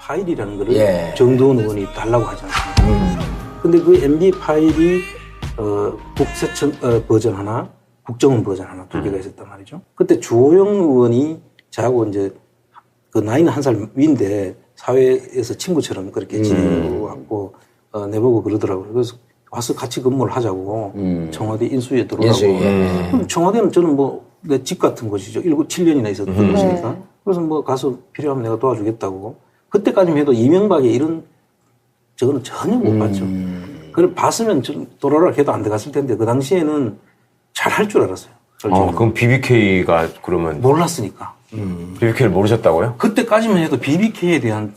파일이라는 거를 정두원 의원이 달라고 하지 않습니까? 근데 그 MB 파일이 국세청 버전 하나, 국정원 버전 하나 두 개가 있었단 말이죠. 그때 주호영 의원이 저하고 이제 그 나이는 한 살 위인데 사회에서 친구처럼 그렇게 지내고 왔고 내보고 그러더라고요. 그래서 와서 같이 근무를 하자고 청와대 인수위에 들어오라고. 그럼 청와대는 저는 뭐 내 집 같은 곳이죠. 7년이나 있었던 곳이니까. 그래서 뭐 가서 필요하면 내가 도와주겠다고. 그때까지만 해도 이명박의 이런 저거는 전혀 못 봤죠. 그걸 봤으면 좀 도라락 해도 안 들어갔을 텐데 그 당시에는 잘 할 줄 알았어요. 그럼 BBK가 그러면 몰랐으니까. BBK를 모르셨다고요? 그때까지만 해도 BBK에 대한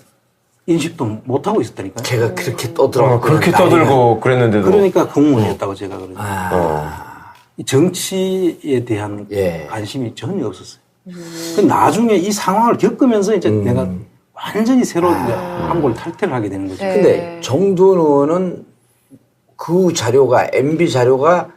인식도 못 하고 있었다니까요. 제가 그렇게 떠들고 그렇게 떠들고 그랬는데도 그러니까 공무원이었다고 제가 그러죠. 정치에 대한 관심이 전혀 없었어요. 나중에 이 상황을 겪으면서 이제 내가 완전히 새로운 한골 탈퇴를 하게 되는 거죠. 근데 정두원 의원은 그 자료가 MB 자료가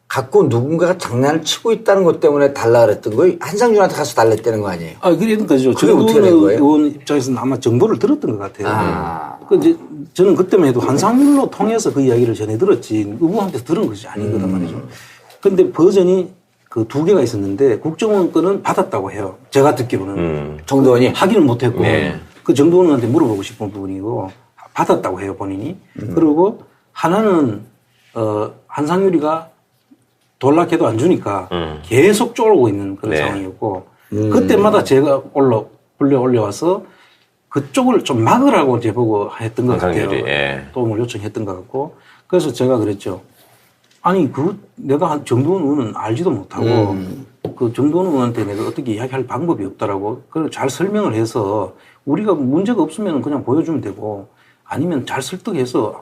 갖고 누군가가 장난을 치고 있다는 것 때문에 달라 그랬던 거예요? 한상준한테 가서 달랬다는 거 아니에요? 그러니까죠. 그게 어떻게 된 거예요? 의원 입장에서는 아마 정보를 들었던 것 같아요. 이제 저는 그때만 해도 한상률로 통해서 그 이야기를 전해 들었지 의원한테 들은 것이 아니거든 말이죠. 근데 버전이 그 두 개가 있었는데 국정원 거는 받았다고 해요. 제가 듣기로는. 정두원이? 확인은 못했고 그 정두원 의원한테 물어보고 싶은 부분이고 받았다고 해요 본인이. 그리고 하나는 한상률이가 돌락해도 안 주니까 계속 쫄고 있는 그런 상황이었고 그때마다 제가 불려 올려와서 그쪽을 좀 막으라고 제보고 했던 것 같아요. 도움을 요청했던 것 같고 그래서 제가 그랬죠. 아니 내가 정두원 의원은 알지도 못하고 그 정두원 의원한테 내가 어떻게 이야기할 방법이 없다라고 그걸 잘 설명을 해서 우리가 문제가 없으면 그냥 보여주면 되고 아니면 잘 설득해서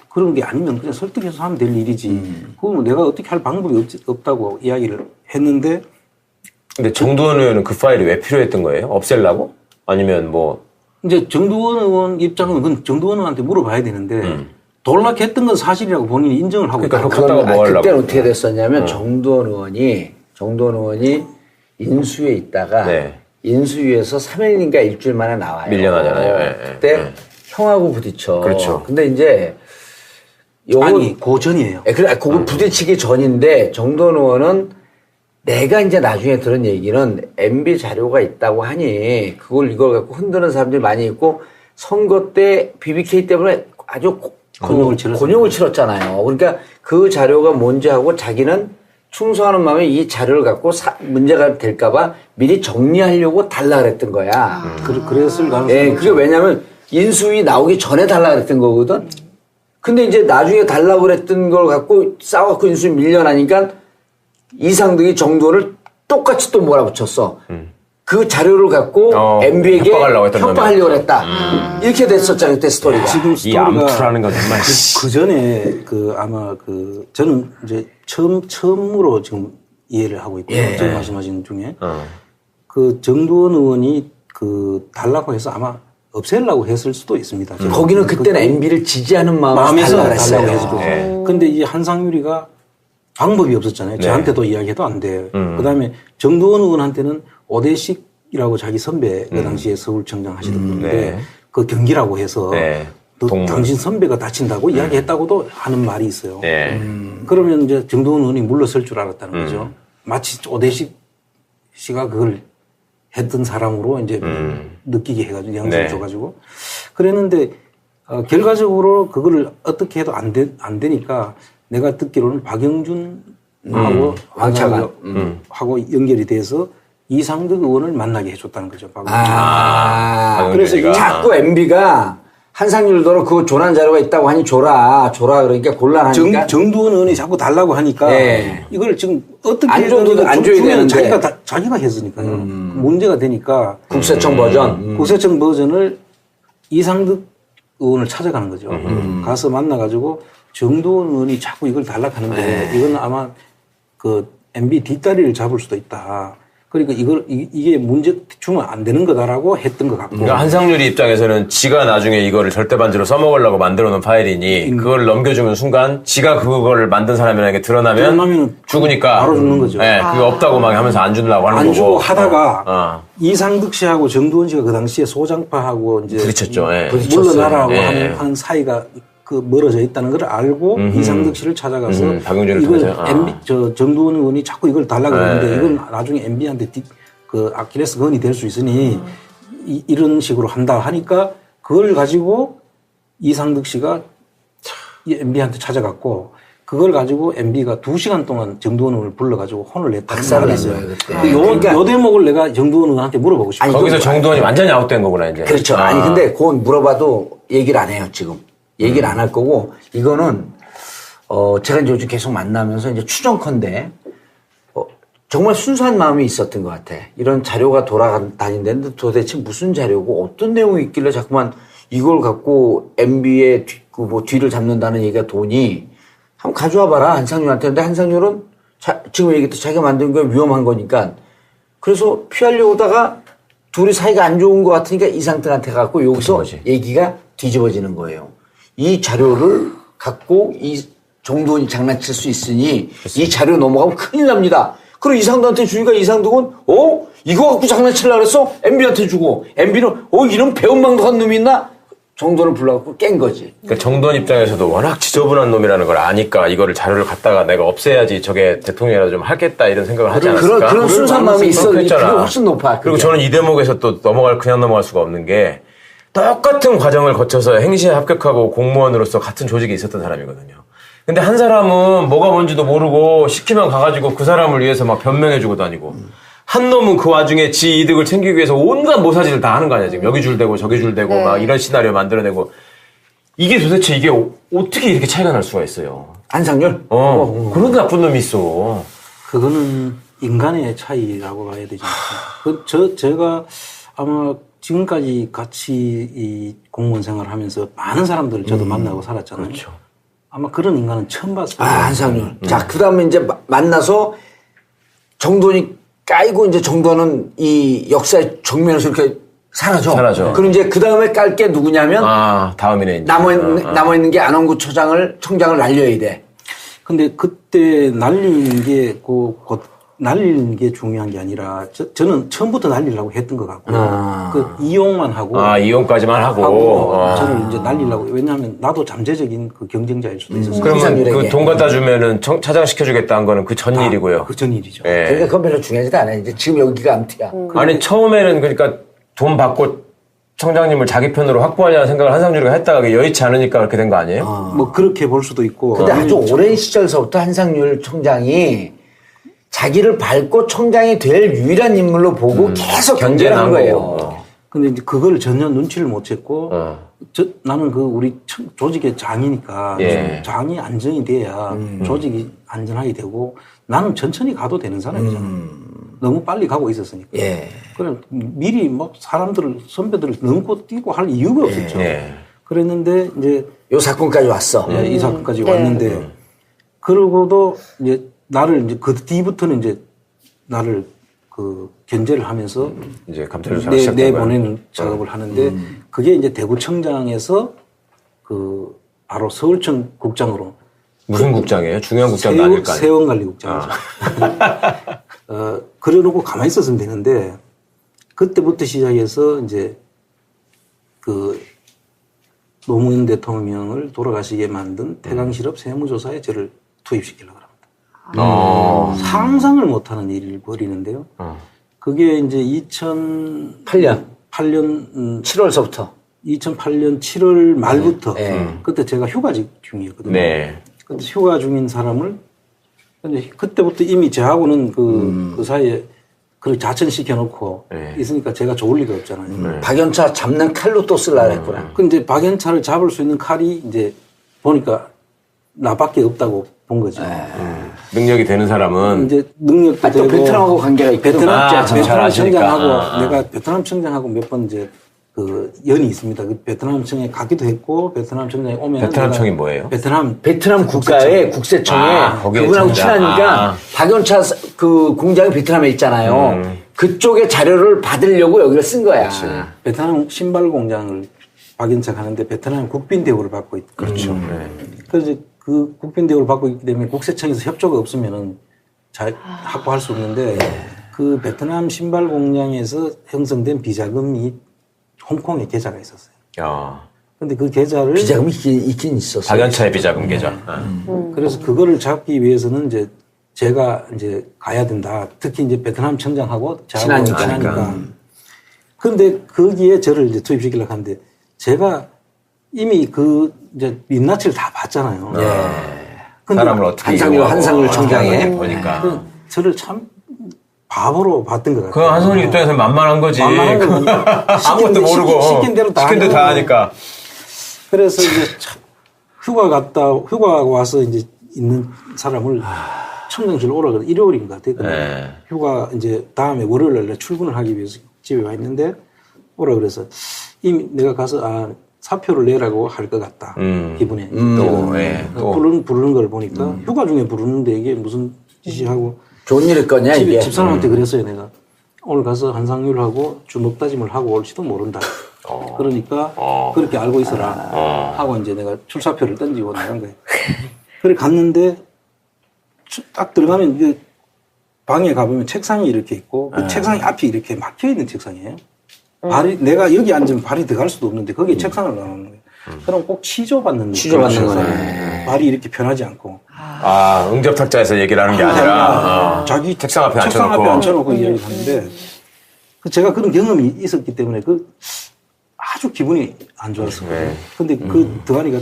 그런 게 아니면 그냥 설득해서 하면 될 일이지. 그거 내가 어떻게 할 방법이 없다고 이야기를 했는데. 근데 정두원 의원은 그 파일이 왜 필요했던 거예요? 없애려고? 아니면 뭐. 이제 정두원 의원 입장은 그건 정두원 의원한테 물어봐야 되는데 돌락했던 건 사실이라고 본인이 인정을 하고 그러니까 그렇다고 뭐 하려고. 그때는 어떻게 됐었냐면 정두원 의원이 인수위에 있다가 인수위에서 3일인가 일주일 만에 나와요. 밀려나잖아요. 그때 형하고 부딪혀. 그렇죠. 근데 이제 아니, 그 전이에요. 그거 부딪히기 전인데 정두원 의원은 내가 이제 나중에 들은 얘기는 MB 자료가 있다고 하니 이걸 갖고 흔드는 사람들이 많이 있고 선거 때 BBK 때문에 아주 곤욕을 치렀잖아요. 그러니까 그 자료가 뭔지 하고 자기는 충성하는 마음에 이 자료를 갖고 문제가 될까봐 미리 정리하려고 달라 그랬던 거야. 그랬을 가능성이 그게 왜냐면 인수위 나오기 전에 달라 그랬던 거거든. 근데 이제 나중에 달라고 그랬던 걸 갖고 싸워갖고 인수위 밀려나니까 이상득이 정두원을 똑같이 또 몰아붙였어. 그 자료를 갖고 MB에게 협박하려고 했다. 이렇게 됐었잖아요, 그때 스토리가. 지금 스토리가 이 암투라는 건 정말. 그 전에 아마 저는 이제 처음으로 지금 이해를 하고 있고요. 지금 말씀하신 중에. 그 정두원 의원이 달라고 해서 아마 없애려고 했을 수도 있습니다. 거기는 그때는 MB를 지지하는 마음에서 달라고 했어요. 근데 이 한상유리가 방법이 없었잖아요. 저한테도 이야기해도 안 돼요. 그 다음에 정두원 의원한테는 오대식이라고 자기 선배, 그 당시에 서울청장 하시던 분인데, 그 경기라고 해서, 당신 선배가 다친다고 이야기했다고도 하는 말이 있어요. 그러면 이제 정두원 의원이 물러설 줄 알았다는 거죠. 마치 오대식 씨가 그걸 했던 사람으로 이제 느끼게 해가지고, 영상을 줘가지고. 그랬는데, 결과적으로 그거를 어떻게 해도 안 되니까, 내가 듣기로는 박영준하고 하고 연결이 돼서 이상득 의원을 만나게 해줬다는 거죠. 그래서 자꾸 MB가 한상률도로 그 조난 자료가 있다고 하니 줘라 그러니까 곤란하니까 정두원 의원이 자꾸 달라고 하니까 이걸 지금 어떻게 안 줘도 안 줘야 되는데 자기가 했으니까요. 문제가 되니까 국세청 버전을 이상득 의원을 찾아가는 거죠. 가서 만나가지고 정두원 의원이 자꾸 이걸 달락하는데 이건 아마 MB 뒷다리를 잡을 수도 있다. 그러니까 이게 문제 주면 안 되는 거다라고 했던 것 같고. 그러니까 한상률이 입장에서는 지가 나중에 이거를 절대반지로 써먹으려고 만들어 놓은 파일이니 그걸 넘겨주는 순간 지가 그걸 만든 사람이라는 게 드러나면 죽으니까 바로 죽는 거죠. 네, 그거 없다고 막 하면서 안 주려고 하는 거고. 안 주고 하다가 이상득 씨하고 정두원 씨가 그 당시에 소장파하고 이제 부딪혔죠. 예. 물러나라고 예. 하는 사이가 그 멀어져 있다는 걸 알고 이상득 씨를 찾아가서 박용진을 이걸 통해서 정두원 의원이 자꾸 이걸 달라고 했는데 예. 이건 나중에 MB한테 그 아킬레스건이 될 수 있으니 이런 식으로 한다 하니까 그걸 가지고 이상득 씨가 MB한테 찾아갔고 그걸 가지고 MB가 2시간 동안 정두원 의원을 불러가지고 혼을 냈다는 박살을 말이 있어요. 냈어요, 그때. 요 대목을 내가 정두원 의원한테 물어보고 싶어요. 거기서 정두원이 완전히 아웃된 거구나 이제. 그렇죠. 아니 근데 그건 물어봐도 얘기를 안 해요 지금. 얘기를 안 할 거고 이거는 제가 이제 요즘 계속 만나면서 이제 추정컨대 정말 순수한 마음이 있었던 것 같아. 이런 자료가 돌아다니는데 도대체 무슨 자료고 어떤 내용이 있길래 자꾸만 이걸 갖고 MB의 뒤를 잡는다는 얘기가 돈이 한번 가져와 봐라 한상률한테. 근데 한상률은 지금 얘기했듯이 자기가 만든 게 위험한 거니까 그래서 피하려고 하다가 둘이 사이가 안 좋은 것 같으니까 이상득한테 갖고 여기서 얘기가 뒤집어지는 거예요. 이 자료를 갖고 이 정두원이 장난칠 수 있으니 이 자료 넘어가면 큰일 납니다. 그리고 이상득한테 주니까 이상득은 이거 갖고 장난치려고 그랬어? MB한테 주고 MB는 이런 배은망덕한 놈이 있나? 정두원을 불러갖고 깬 거지. 그러니까 정두원 입장에서도 워낙 지저분한 놈이라는 걸 아니까 이거를 자료를 갖다가 내가 없애야지 저게 대통령이라도 좀 하겠다 이런 생각을 하지 않았을까? 그런 순수한 마음이 있었는데 그게 훨씬 높아. 그리고 저는 이 대목에서 또 그냥 넘어갈 수가 없는 게 똑같은 과정을 거쳐서 행시에 합격하고 공무원으로서 같은 조직에 있었던 사람이거든요. 근데 한 사람은 뭐가 뭔지도 모르고 시키면 가가지고 그 사람을 위해서 막 변명해주고 다니고 한 놈은 그 와중에 지 이득을 챙기기 위해서 온갖 모사지를 다 하는 거 아니야 지금. 여기 줄 대고 저기 줄 대고 막 이런 시나리오 만들어내고 이게 도대체 이게 어떻게 이렇게 차이가 날 수가 있어요. 한상률? 그런 나쁜 놈이 있어. 그거는 인간의 차이라고 봐야 되지 않습니까? 제가 아마 지금까지 같이 이 공무원 생활을 하면서 많은 사람들을 저도 만나고 살았잖아요. 그렇죠. 아마 그런 인간은 처음 봤을 거예요. 한상률. 자, 그 다음에 이제 만나서 정돈이 까이고 이제 정돈은 이 역사의 정면에서 이렇게 사라져. 그럼 이제 그 다음에 깔 게 누구냐면 다음이네. 이제. 남아있는 게 안원구 청장을 날려야 돼. 근데 그때 날리는 게 날리는 게 중요한 게 아니라 저는 처음부터 날리려고 했던 것 같고 그 이용만 하고 이용까지만 하고 저를 이제 날리려고. 왜냐하면 나도 잠재적인 그 경쟁자일 수도 있었어요. 그러면 그 돈 갖다 주면은 차장시켜주겠다는 거는 그 전 일이고요. 그 전 일이죠. 예. 그러니까 그건 별로 중요하지도 않아. 이제 지금 여기가 암티야. 아니 처음에는 그러니까 돈 받고 청장님을 자기 편으로 확보하려는 생각을 한상률이가 했다가 그게 여의치 않으니까 그렇게 된 거 아니에요? 뭐 그렇게 볼 수도 있고. 근데 아주 오랜 시절서부터 한상률 청장이 자기를 밟고 청장이 될 유일한 인물로 보고 계속 견제를 한 거예요. 근데 이제 그걸 전혀 눈치를 못 챘고, 나는 우리 조직의 장이니까, 장이 안정이 돼야 조직이 안전하게 되고, 나는 천천히 가도 되는 사람이잖아. 너무 빨리 가고 있었으니까. 그래, 미리 막 선배들을 넘고 뛰고 할 이유가 없었죠. 그랬는데, 이제. 요 사건까지 왔어. 이 사건까지 왔는데, 그러고도 이제 나를 이제 그 뒤부터는 이제 나를 견제를 하면서 이제 감찰 조사가 시작된 거야. 내보내는 작업을 하는데 그게 이제 대구청장에서 바로 서울청 국장으로. 무슨 국장이에요? 중요한 국장도 아닐 거 아니에요? 세원관리국장이죠. 그래놓고 가만히 있었으면 되는데 그때부터 시작해서 이제 노무현 대통령을 돌아가시게 만든 태강실업 세무조사에 저를 투입시키려고 합니다. 상상을 못하는 일을 벌이는데요. 그게 이제 2008년 7월서부터 2008년 7월 말부터 그때 제가 휴가직 중이었거든요. 근데 휴가 중인 사람을 그때부터 이미 저하고는 그 사이에 그렇게 자천시켜 놓고 있으니까 제가 좋을 리가 없잖아요. 박연차 잡는 칼로 또 쓰려고 했구나. 근데 박연차를 잡을 수 있는 칼이 이제 보니까 나밖에 없다고 본 거죠. 능력이 되는 사람은 이제 능력도 되고 베트남하고 관계가 있거든. 베트남 청장하고 내가 베트남 청장하고 몇 번 이제 그 연이 있습니다. 그 베트남청에 가기도 했고 베트남 청장에 오면 베트남청이 뭐예요? 베트남 국가의 국세청에 그분하고 친하니까 박연차 그 공장이 베트남에 있잖아요. 그쪽에 자료를 받으려고 여기를 쓴 거야. 베트남 신발 공장을 박연차가 하는데 베트남 국빈 대우를 받고 있고 그렇죠. 그래서 그 국빈 대우를 받고 있기 때문에 국세청에서 협조가 없으면은 잘 확보할 수 없는데 그 베트남 신발 공장에서 형성된 비자금이 홍콩에 계좌가 있었어요. 근데 그 계좌를 비자금이 있긴 있었어요. 박연차의 비자금 계좌. 그래서 그거를 잡기 위해서는 이제 제가 이제 가야 된다. 특히 이제 베트남 청장하고 친하니까. 그런데 거기에 저를 이제 투입시키려고 하는데 제가 이미 그 이제 민낯을 다 봤잖아요. 근데 사람을 어떻게 한상률 청장에 보니까 저를 참 바보로 봤던 것 같아요. 그 한상률 입장에서 만만한 거지. 만만한 거 보니까 아무것도 모르고 시킨 대로 다 하니까. 그래서 이제 참 휴가 와서 이제 있는 사람을 청장실 오라 그래. 일요일인 것 같아요. 휴가 이제 다음에 월요일 날 출근을 하기 위해서 집에 와 있는데 오라 그래서 이미 내가 가서 사표를 내라고 할 것 같다. 기분에. 또 부르는 걸 보니까 휴가 중에 부르는데 이게 무슨 짓이하고 좋은 일일 거냐 이게. 집사람한테 그랬어요. 내가 오늘 가서 한상률하고 주먹 다짐을 하고 올지도 모른다. 그러니까 그렇게 알고 있어라 하고 이제 내가 출사표를 던지고 나간 거예요. 그래 갔는데 딱 들어가면 이제 방에 가보면 책상이 이렇게 있고 그 책상이 앞이 이렇게 막혀 있는 책상이에요. 내가 여기 앉으면 발이 들어갈 수도 없는데 거기에 책상을 놔놓는 거예요. 그럼 꼭 취조받는 거네. 발이 이렇게 편하지 않고. 응접탁자에서 얘기를 하는 게 아니라 자기 책상 앞에 앉혀놓고 이야기를 하는데 제가 그런 경험이 있었기 때문에 아주 기분이 안 좋았어요. 근데 그 드가니가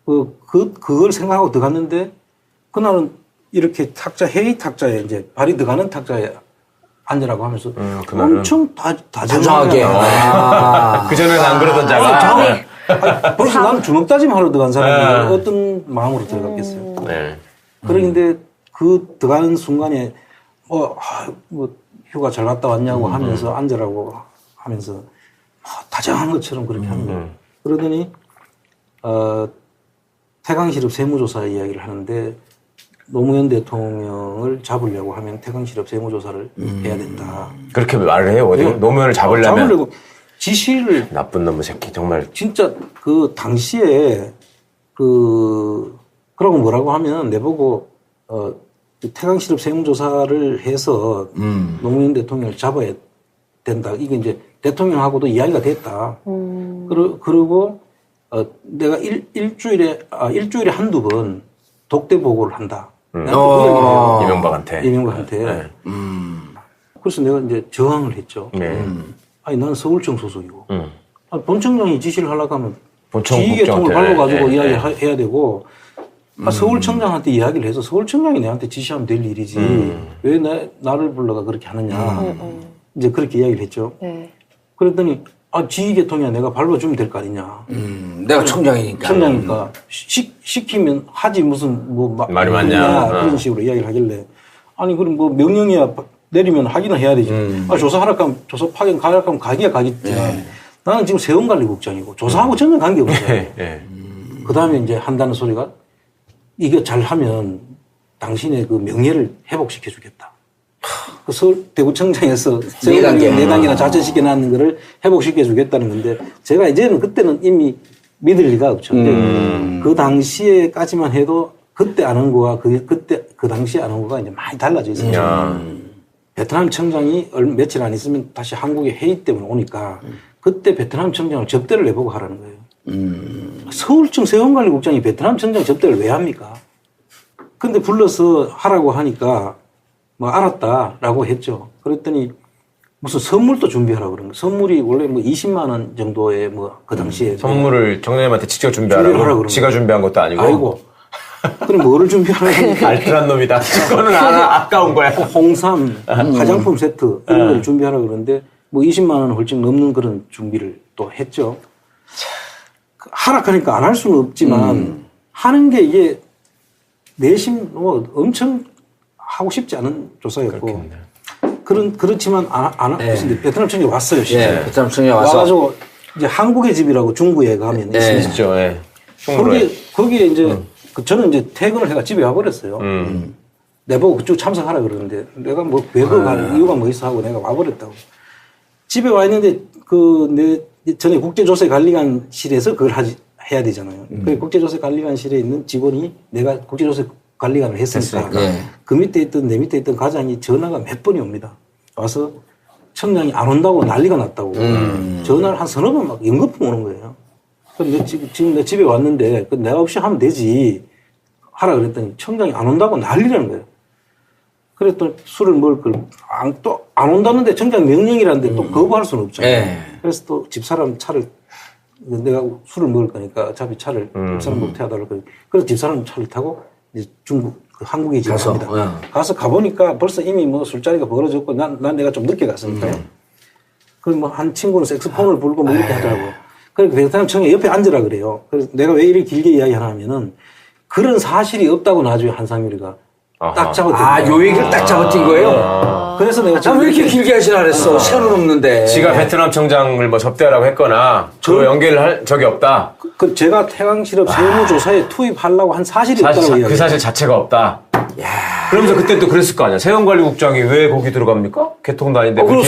그걸 생각하고 들어갔는데 그날은 이렇게 회의 탁자에 이제 발이 들어가는 탁자에 앉으라고 하면서 엄청 다정하게. 그전에는 안 그러던 자가. 벌써 나는 주먹 다짐 하러 들어간 사람이 어떤 마음으로 들어갔겠어요. 그런데 그 들어가는 순간에 휴가 잘 갔다 왔냐고 하면서 앉으라고 하면서 다정한 것처럼 그렇게 하는 거예요. 그러더니 태강실업 세무조사 이야기를 하는데 노무현 대통령을 잡으려고 하면 태강실업 세무조사를 해야 된다. 그렇게 말을 해요? 어디? 노무현을 잡으려고 지시를. 나쁜 놈의 새끼, 정말. 진짜 그 당시에 그러고 뭐라고 하면 내보고 태강실업 세무조사를 해서 노무현 대통령을 잡아야 된다. 이게 이제 대통령하고도 이야기가 됐다. 그리고 내가 일주일에 한두 번 독대 보고를 한다. 이명박한테. 그래서 내가 이제 저항을 했죠. 아니, 나는 서울청 소속이고. 본청장이 지시를 하려고 하면 지휘계통을 밟아가지고 이야기해야 되고, 서울청장한테 이야기를 해서 서울청장이 내한테 지시하면 될 일이지. 왜 나를 불러가 그렇게 하느냐. 이제 그렇게 이야기를 했죠. 그랬더니, 지휘계통이야 내가 밟아주면 될 거 아니냐. 내가 청장이니까. 시키면 하지 무슨 말이 많냐. 그런 식으로 이야기를 하길래. 아니, 그럼 명령이야 내리면 하기는 해야 되지. 조사하라고 하면 조사 파견 가라고 하면 가기야 가겠지. 나는 지금 세원관리국장이고 조사하고 전혀 관계없어요. 그 다음에 이제 한다는 소리가 이게 잘하면 당신의 그 명예를 회복시켜 주겠다. 그 서울 대구청장에서 네 단계나 자천시켜 놨는 거를 회복시켜 주겠다는 건데 제가 이제는 그때는 이미 믿을 리가 없죠. 근데 그 당시에까지만 해도 그때 아는 거와 그때 그 당시에 아는 거가 이제 많이 달라져 있어요. 베트남 청장이 며칠 안 있으면 다시 한국에 회의 때문에 오니까 그때 베트남 청장을 접대를 내보고 하라는 거예요. 서울청 세원관리국장이 베트남 청장 접대를 왜 합니까? 근데 불러서 하라고 하니까 알았다라고 했죠. 그랬더니 무슨 선물도 준비하라고 그런 거예요. 선물이 원래 20만 원 정도의 그 당시에. 선물을 정장님한테 직접 준비하라고? 지가 준비한 것도 아니고? 아이고. 그럼 뭐를 준비하라고? 알뜰한 놈이다. 그거는 아까운 거야. 홍삼, 화장품 세트 이런 걸 준비하라고 그러는데 20만 원 훌쩍 넘는 그런 준비를 또 했죠. 하락하니까 안 할 수는 없지만 하는 게 이게 내심 엄청 하고 싶지 않은 조사였고 그렇지만 근데 베트남 청년 왔어요. 예, 베트남 청년 와서 와가지고 이제 한국의 집이라고 중구에 가면 있습니다. 있죠. 예. 충무로에. 거기에 이제 저는 이제 퇴근을 해가 집에 와버렸어요. 내보고 그쪽 참석하라 그러는데 내가 뭐 외국 가는 이유가 뭐 있어 하고 내가 와버렸다고. 집에 와 있는데 내 전에 국제조세관리관실에서 그걸 해야 되잖아요. 그 국제조세관리관실에 있는 직원이 내가 국제조세관리관을 했으니까 그 밑에 있던 내 밑에 있던 과장이 전화가 몇 번이 옵니다. 와서 청장이 안 온다고 난리가 났다고 전화를 한 서너 번 막 연거푸 오는 거예요. 그럼 지금 내 집에 왔는데 내가 없이 하면 되지 하라 그랬더니 청장이 안 온다고 난리라는 거예요. 그랬더니 술을 먹을 걸 또 안 온다는데 청장 명령이라는데 또 거부할 수는 없잖아요. 그래서 또 집사람 차를 내가 술을 먹을 거니까 어차피 차를 집사람으로 태워달라고 그래서 그래서 집사람 차를 타고 이제 중국 한국에 집에 갑니다. 가서 가보니까 벌써 이미 뭐 술자리가 벌어졌고 난 내가 좀 늦게 갔으니까요. 그래서 뭐 한 친구는 색소폰을 불고 뭐 이렇게 하더라고요. 그래서 베트남 청에 옆에 앉으라 그래요. 그래서 내가 왜 이렇게 길게 이야기하냐면은 그런 사실이 없다고 나중에 한상유리가 딱 잡아듣는 요 얘기를 딱 잡아뛴 거예요? 그래서 내가 왜 이렇게 길게 하시나 그랬어? 시간은 없는데. 지가 베트남 청장을 뭐 접대하라고 했거나 그거 연결을 할 적이 없다. 제가 태광실업 세무조사에 투입하려고 한 사실이 없다고 이야기해요. 그 사실 자체가 없다. 그러면서 그때 또 그랬을 거 아니야. 세금관리국장이 왜 거기 들어갑니까? 개통도 아닌데. 그럼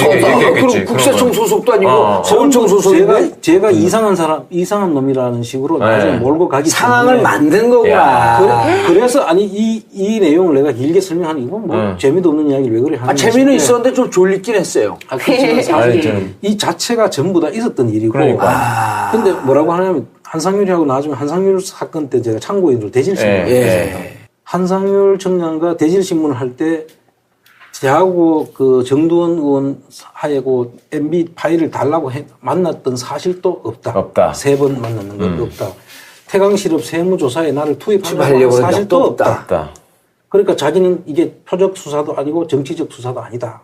국세청 소속도 아니고 세금청 소속인데. 제가 이상한 놈이라는 식으로 나중에 몰고 가기 상황을 만든 거구나. 그래서 아니 이 내용을 내가 길게 설명하는 이건 뭐 재미도 없는 이야기를 왜 그래 하는 재미는 있었는데 좀 졸리긴 했어요. 그렇지만 사실 이 자체가 전부 다 있었던 일이고. 근데 뭐라고 하냐면 한상률이하고 나중에 한상률 사건 때 제가 참고인으로 대질신문을 한상률 청장과 대질신문을 할 때 저하고 그 정두원 의원 하고 MB 파일을 달라고 만났던 사실도 없다. 3번 만났는 것도 없다. 태광실업 세무조사에 나를 투입하려고 하는 사실도 없다. 그러니까 자기는 이게 표적 수사도 아니고 정치적 수사도 아니다.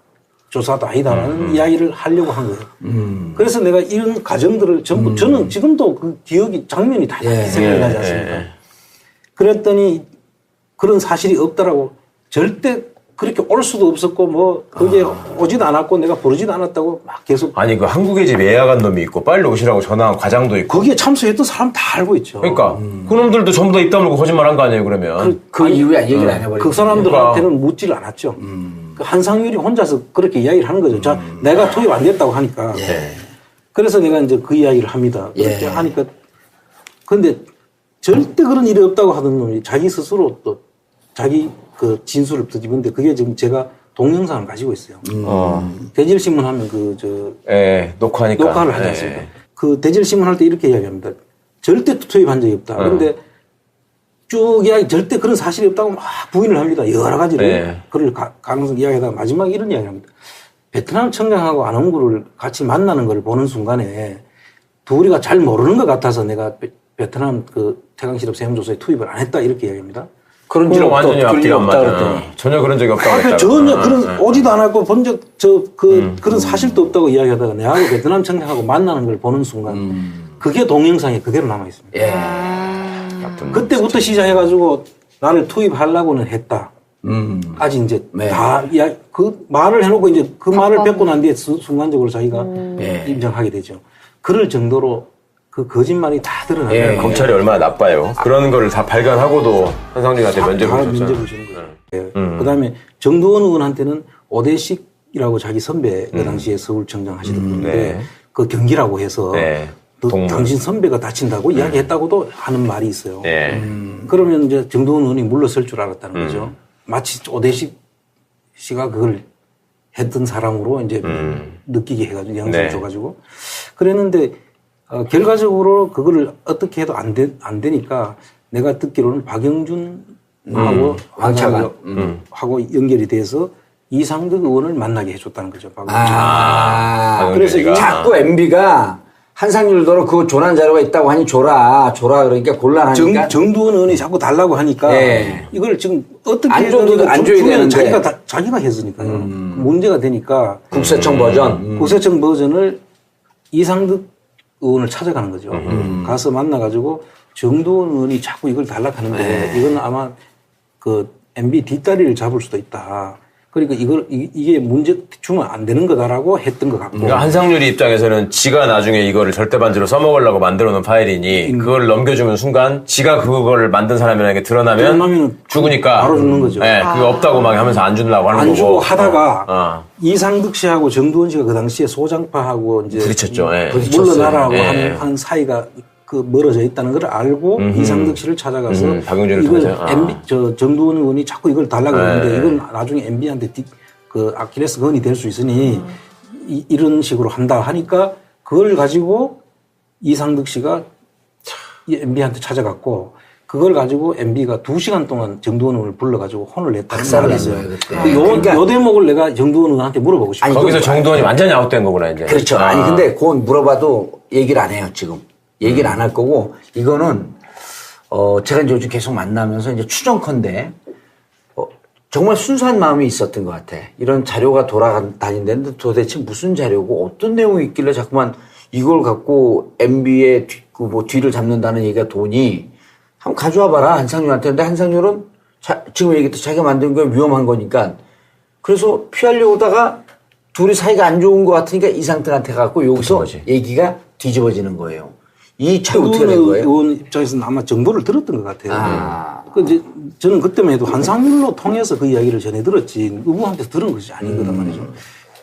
조사도 아니다라는 이야기를 하려고 한 거예요. 그래서 내가 이런 과정들을 전부 저는 지금도 그 기억이 장면이 다 생각이 나지 않습니까? 그랬더니 그런 사실이 없다라고 절대 그렇게 올 수도 없었고 뭐 그게 오지도 않았고 내가 부르지도 않았다고 막 계속 아니 그 한국의 집 예약한 놈이 있고 빨리 오시라고 전화한 과장도 있고 거기에 참석했던 사람 다 알고 있죠. 그러니까 그놈들도 전부 다 입 다물고 거짓말한 거 아니에요 그러면 그 이후에 얘기를 안 해버리고 그 사람들한테는 묻지를 않았죠. 그 한상률이 혼자서 그렇게 이야기를 하는 거죠. 자, 내가 투입 안 됐다고 하니까 그래서 내가 이제 그 이야기를 합니다. 그렇게 하니까 근데 절대 그런 일이 없다고 하던 놈이 자기 스스로 또 자기 그 진술을 뒤집는데 그게 지금 제가 동영상을 가지고 있어요. 대질신문 하면 녹화를 하지 않습니까? 그 대질신문 할 때 이렇게 이야기합니다. 절대 투입한 적이 없다. 그런데 쭉 이야기 절대 그런 사실이 없다고 막 부인을 합니다. 여러 가지를. 그걸 가능성 이야기하다가 마지막에 이런 이야기를 합니다. 베트남 청장하고 안홍구를 같이 만나는 걸 보는 순간에 둘이가 잘 모르는 것 같아서 내가 베트남 그 태광실업 세무조사에 투입을 안 했다 이렇게 이야기합니다. 그런 일 완전히 앞뒤가 안 맞아. 전혀 그런 적이 없다고 했다. 전혀 그런 오지도 않았고 본 적 그런 사실도 없다고 이야기하다가 내가 베트남 청장하고 만나는 걸 보는 순간 그게 동영상에 그대로 남아 있습니다. 그때부터 시작해가지고 나를 투입하려고는 했다. 아직 이제 다 그 말을 해놓고 이제 그 말을 뱉고 난 뒤에 순간적으로 자기가 인정하게 되죠. 그럴 정도로 그 거짓말이 다 드러나요. 검찰이 얼마나 나빠요. 그런 거를 다 발견하고도 한상준한테 면죄부를 줬잖아요. 그 다음에 정두원 의원한테는 오대식이라고 자기 선배 그 당시에 서울청장 하시던 분인데 그 경기라고 해서 당신 선배가 다친다고 이야기했다고도 하는 말이 있어요. 그러면 이제 정두원 의원이 물러설 줄 알았다는 거죠. 마치 오대식 씨가 그걸 했던 사람으로 이제 느끼게 해가지고 영상을 줘가지고 그랬는데 결과적으로 그거를 어떻게 해도 안 되니까 내가 듣기로는 박영준하고 하고 연결이 돼서 이상득 의원을 만나게 해줬다는 거죠. 그래서 자꾸 MB가 한상률도로 그거 조난 자료가 있다고 하니 줘라 그러니까 곤란하니까 정두원 의원이 자꾸 달라고 하니까 이걸 지금 어떻게 안 줘도 안 줘야 되는데 자기가 했으니까요. 문제가 되니까 국세청 버전 국세청 버전을 이상득 의원을 찾아가는 거죠. 가서 만나가지고 정두원 의원이 자꾸 이걸 달라고 하는데 이건 아마 그 MB 뒷다리를 잡을 수도 있다. 그러니까 이게 문제 주면 안 되는 거다라고 했던 것 같고. 그러니까 한상률이 입장에서는 지가 나중에 이거를 절대 반지로 써먹으려고 만들어 놓은 파일이니 그걸 넘겨주는 순간 지가 그거를 만든 사람이라는 게 드러나면 죽으니까 바로 죽는 거죠. 네, 그거 없다고 막 하면서 안 주려고 하는 안 거고. 주고 하다가 이상득 씨하고 정두원 씨가 그 당시에 소장파하고 이제 부딪혔죠. 예. 물러나라고 예. 하는 사이가 그 멀어져 있다는 걸 알고 이상득 씨를 찾아가서 박용진을 이걸 통해서? MB 정두원 의원이 자꾸 이걸 달라고 하는데 예. 이건 나중에 MB한테 그 아킬레스건이 될 수 있으니 이런 식으로 한다 하니까 그걸 가지고 이상득 씨가 MB한테 찾아갔고 그걸 가지고 MB가 2시간 동안 정두원 의원을 불러가지고 혼을 냈다는 말이 있어요. 요 대목을 내가 정두원 의원한테 물어보고 싶어요. 거기서 정두원이 완전히 아웃된 거구나 이제. 그렇죠. 아니 근데 그건 물어봐도 얘기를 안 해요 지금. 얘기를 안 할 거고 이거는 제가 이제 요즘 계속 만나면서 이제 추정컨대 정말 순수한 마음이 있었던 것 같아. 이런 자료가 돌아다닌다는데 도대체 무슨 자료고 어떤 내용이 있길래 자꾸만 이걸 갖고 MB의 뒤를 잡는다는 얘기가 돈이 한번 가져와 봐라 한상률한테. 근데 한상률은 지금 얘기했듯이 자기가 만든 게 위험한 거니까 그래서 피하려고 하다가 둘이 사이가 안 좋은 것 같으니까 이상득한테 갖고 여기서 얘기가 뒤집어지는 거예요. 이 차 어떻게 된 거예요? 의원 입장에서는 아마 정보를 들었던 것 같아요. 그 이제 저는 그때만 해도 한상률로 통해서 그 이야기를 전해 들었지 누구한테 들은 것이 아니거든 말이죠.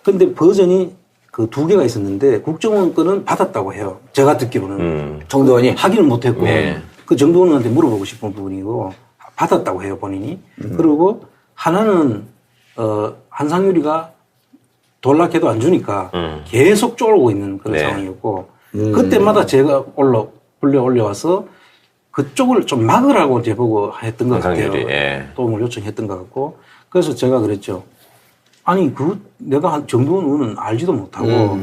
그런데 버전이 그 2개가 있었는데 국정원 거는 받았다고 해요. 제가 듣기로는 정두원이 확인을 못했고 네. 그 정두원한테 물어보고 싶은 부분이고 받았다고 해요 본인이. 그리고 하나는 한상률이가 돌락해도 안 주니까 계속 쫄고 있는 그런 상황이었고. 그때마다 제가 올려와서 그쪽을 좀 막으라고 제보고 했던 것 같아요. 예. 도움을 요청했던 것 같고. 그래서 제가 그랬죠. 아니, 내가 정두원 의원은 알지도 못하고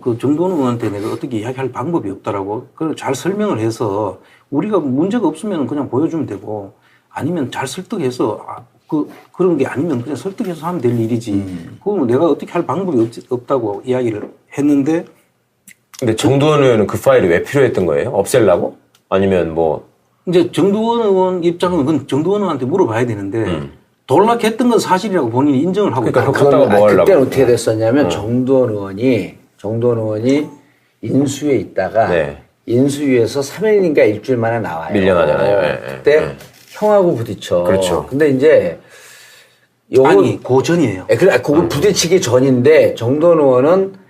그 정두원 의원한테 내가 어떻게 이야기할 방법이 없다라고 그걸 잘 설명을 해서 우리가 문제가 없으면 그냥 보여주면 되고 아니면 잘 설득해서 그런 게 아니면 그냥 설득해서 하면 될 일이지. 그건 내가 어떻게 할 방법이 없다고 이야기를 했는데 근데 정두원 의원은 그 파일이 왜 필요했던 거예요? 없애려고? 아니면 뭐? 이제 정두원 의원 입장은 그건 정두원 의원한테 물어봐야 되는데 돌락했던 건 사실이라고 본인이 인정을 하고 그러니까 있다. 그렇다고 뭐 하려고? 그때는 어떻게 됐었냐면 정두원 의원이 인수위에 있다가 인수위에서 3일인가 일주일 만에 나와요. 밀려나잖아요. 그때 형하고 부딪혀. 그렇죠. 근데 이제 아니, 그 전이에요. 그걸 부딪히기 전인데 정두원 의원은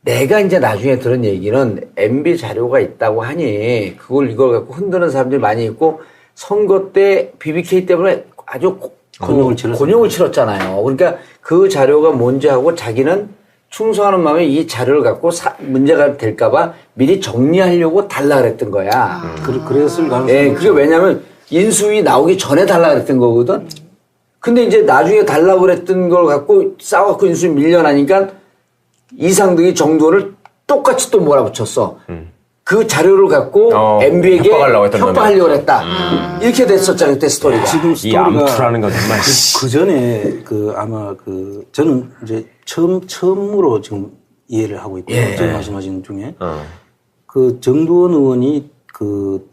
내가 이제 나중에 들은 얘기는 MB 자료가 있다고 하니 이걸 갖고 흔드는 사람들이 많이 있고 선거 때 BBK 때문에 아주 곤욕을 치렀잖아요. 그러니까 그 자료가 뭔지 하고 자기는 충성하는 마음에 이 자료를 갖고 문제가 될까봐 미리 정리하려고 달라 그랬던 거야. 그랬을 가능성이. 예, 그게 왜냐면 인수위 나오기 전에 달라 그랬던 거거든. 근데 이제 나중에 달라고 그랬던 걸 갖고 싸워갖고 인수위 밀려나니까 이상득이 정두원을 똑같이 또 몰아붙였어. 그 자료를 갖고 MB에게 협박하려고 했다. 이렇게 됐었잖아요, 그때 스토리가. 지금 이 암투라는 건 정말. 그 전에 아마 저는 이제 처음으로 지금 이해를 하고 있고요. 지금 말씀하신 중에. 그 정두원 의원이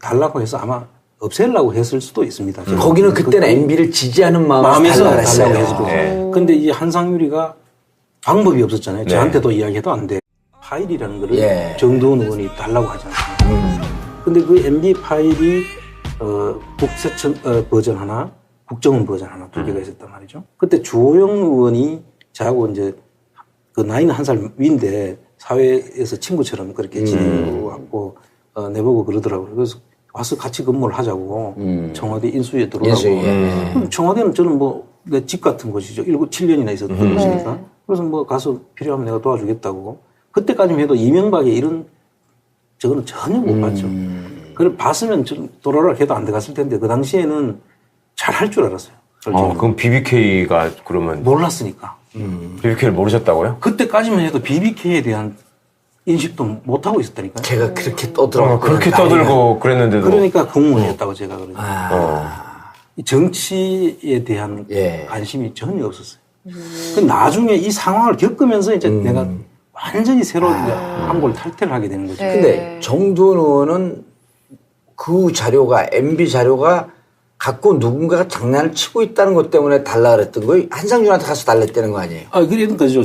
달라고 해서 아마 없애려고 했을 수도 있습니다. 거기는 그때는 MB를 지지하는 마음에서 달라고 했어요. 근데 이 한상률이가 방법이 없었잖아요. 저한테도 이야기해도 안 돼. 파일이라는 거를 정두원 의원이 달라고 하지 않습니까? 근데 그 MB 파일이 국세청 버전 하나, 국정원 버전 하나 2개가 있었단 말이죠. 그때 주호영 의원이 저하고 이제 나이는 1살 위인데 사회에서 친구처럼 그렇게 지내고 왔고 내보고 그러더라고요. 그래서 와서 같이 근무를 하자고 청와대 인수위에 들어오라고. 그럼 청와대는 저는 내 집 같은 곳이죠. 7년이나 있었던 곳이니까. 그래서 가서 필요하면 내가 도와주겠다고. 그때까지만 해도 이명박의 이런 저거는 전혀 못 봤죠. 그걸 봤으면 좀 도라락 해도 안 들어갔을 텐데 그 당시에는 잘 할 줄 알았어요. 그럼 BBK가 그러면 몰랐으니까. BBK를 모르셨다고요? 그때까지만 해도 BBK에 대한 인식도 못 하고 있었다니까요. 제가 그렇게 떠들어. 그렇게 떠들고 그랬는데도. 그러니까 공무원이었다고 제가 그러죠. 정치에 대한 관심이 전혀 없었어요. 그 나중에 이 상황을 겪으면서 이제 내가 완전히 새로 한골 탈퇴를 하게 되는 거죠. 근데 정두원 의원은 그 자료가 MB 자료가 갖고 누군가가 장난을 치고 있다는 것 때문에 달라 그랬던 거예요. 한상준한테 가서 달랬다는 거 아니에요? 그러니까 그게